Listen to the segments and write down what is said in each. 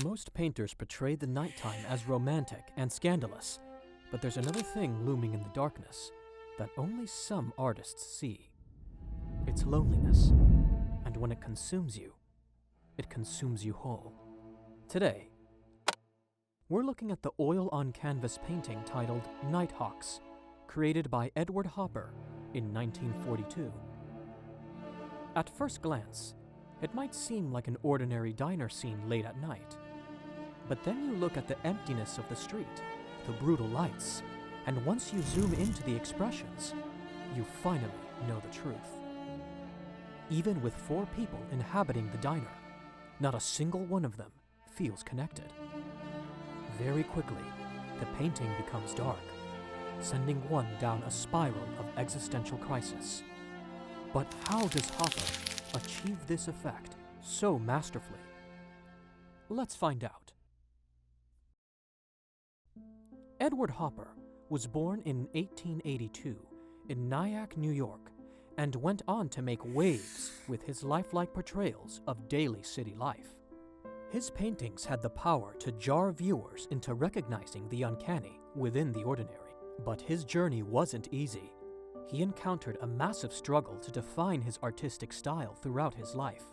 Most painters portray the nighttime as romantic and scandalous, but there's another thing looming in the darkness that only some artists see. It's loneliness, and when it consumes you whole. Today, we're looking at the oil-on-canvas painting titled Nighthawks, created by Edward Hopper in 1942. At first glance, it might seem like an ordinary diner scene late at night. But then you look at the emptiness of the street, the brutal lights, and once you zoom into the expressions, you finally know the truth. Even with 4 people inhabiting the diner, not a single one of them feels connected. Very quickly, the painting becomes dark, sending one down a spiral of existential crisis. But how does Hopper achieve this effect so masterfully? Let's find out. Edward Hopper was born in 1882 in Nyack, New York, and went on to make waves with his lifelike portrayals of daily city life. His paintings had the power to jar viewers into recognizing the uncanny within the ordinary. But his journey wasn't easy. He encountered a massive struggle to define his artistic style throughout his life.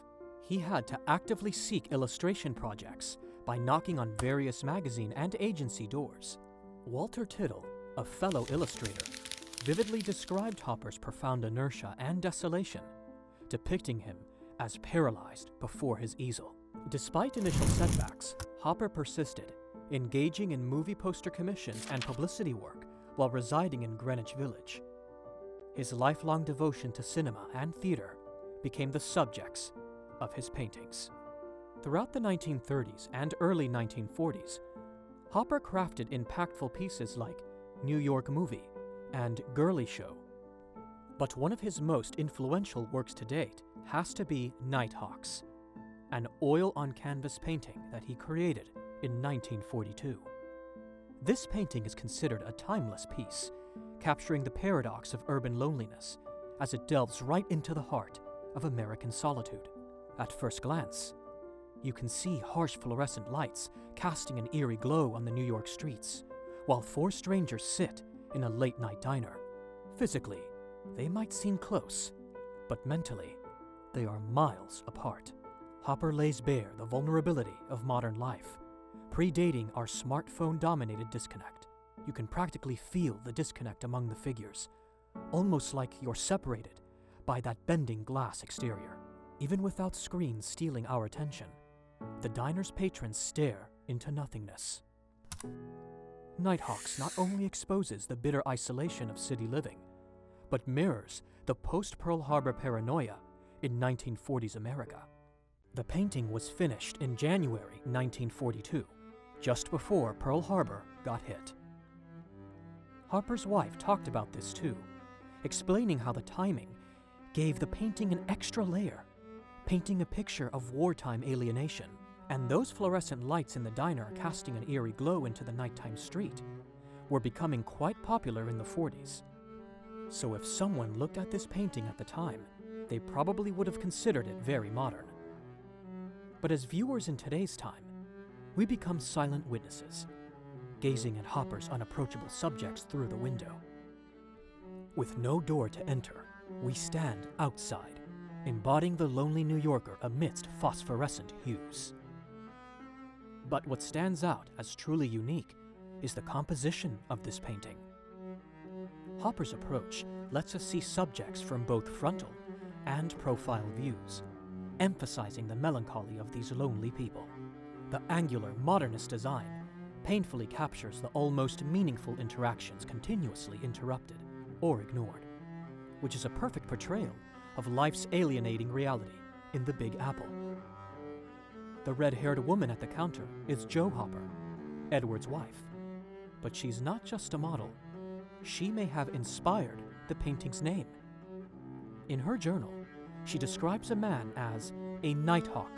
He had to actively seek illustration projects by knocking on various magazine and agency doors. Walter Tittle, a fellow illustrator, vividly described Hopper's profound inertia and desolation, depicting him as paralyzed before his easel. Despite initial setbacks, Hopper persisted, engaging in movie poster commissions and publicity work while residing in Greenwich Village. His lifelong devotion to cinema and theater became the subjects of his paintings. Throughout the 1930s and early 1940s, Hopper crafted impactful pieces like New York Movie and Girly Show. But one of his most influential works to date has to be Nighthawks, an oil-on-canvas painting that he created in 1942. This painting is considered a timeless piece, capturing the paradox of urban loneliness as it delves right into the heart of American solitude. At first glance, you can see harsh fluorescent lights casting an eerie glow on the New York streets, while 4 strangers sit in a late-night diner. Physically, they might seem close, but mentally, they are miles apart. Hopper lays bare the vulnerability of modern life, predating our smartphone-dominated disconnect. You can practically feel the disconnect among the figures, almost like you're separated by that bending glass exterior. Even without screens stealing our attention, the diner's patrons stare into nothingness. Nighthawks not only exposes the bitter isolation of city living, but mirrors the post-Pearl Harbor paranoia in 1940s America. The painting was finished in January 1942, just before Pearl Harbor got hit. Hopper's wife talked about this too, explaining how the timing gave the painting an extra layer, painting a picture of wartime alienation. And those fluorescent lights in the diner casting an eerie glow into the nighttime street were becoming quite popular in the 40s. So if someone looked at this painting at the time, they probably would have considered it very modern. But as viewers in today's time, we become silent witnesses, gazing at Hopper's unapproachable subjects through the window. With no door to enter, we stand outside, embodying the lonely New Yorker amidst phosphorescent hues. But what stands out as truly unique is the composition of this painting. Hopper's approach lets us see subjects from both frontal and profile views, emphasizing the melancholy of these lonely people. The angular, modernist design painfully captures the almost meaningful interactions continuously interrupted or ignored, which is a perfect portrayal of life's alienating reality in the Big Apple. The red-haired woman at the counter is Jo Hopper, Edward's wife. But she's not just a model. She may have inspired the painting's name. In her journal, she describes a man as a nighthawk,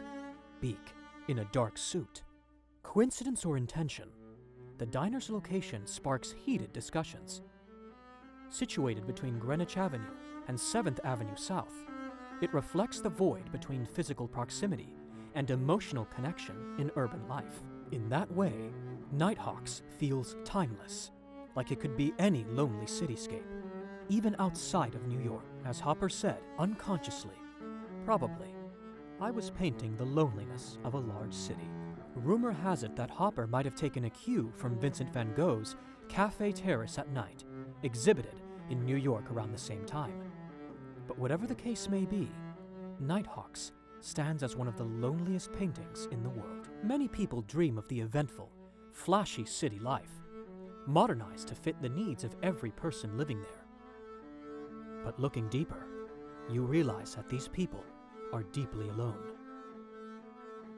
beak, in a dark suit. Coincidence or intention, the diner's location sparks heated discussions. Situated between Greenwich Avenue and 7th Avenue South, it reflects the void between physical proximity and emotional connection in urban life. In that way, Nighthawks feels timeless, like it could be any lonely cityscape, even outside of New York. As Hopper said unconsciously, probably, I was painting the loneliness of a large city. Rumor has it that Hopper might have taken a cue from Vincent van Gogh's Café Terrace at Night, exhibited in New York around the same time. But whatever the case may be, Nighthawks stands as one of the loneliest paintings in the world. Many people dream of the eventful, flashy city life, modernized to fit the needs of every person living there. But looking deeper, you realize that these people are deeply alone.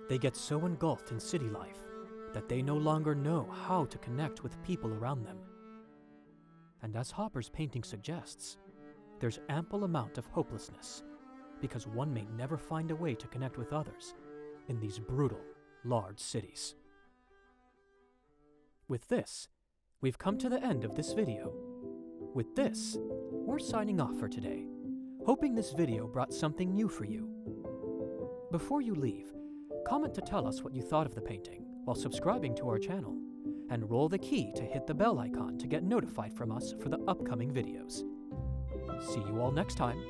They get so engulfed in city life that they no longer know how to connect with people around them. And as Hopper's painting suggests, there's ample amount of hopelessness, because one may never find a way to connect with others in these brutal, large cities. With this, we've come to the end of this video. With this, we're signing off for today, hoping this video brought something new for you. Before you leave, comment to tell us what you thought of the painting while subscribing to our channel, and roll the key to hit the bell icon to get notified from us for the upcoming videos. See you all next time.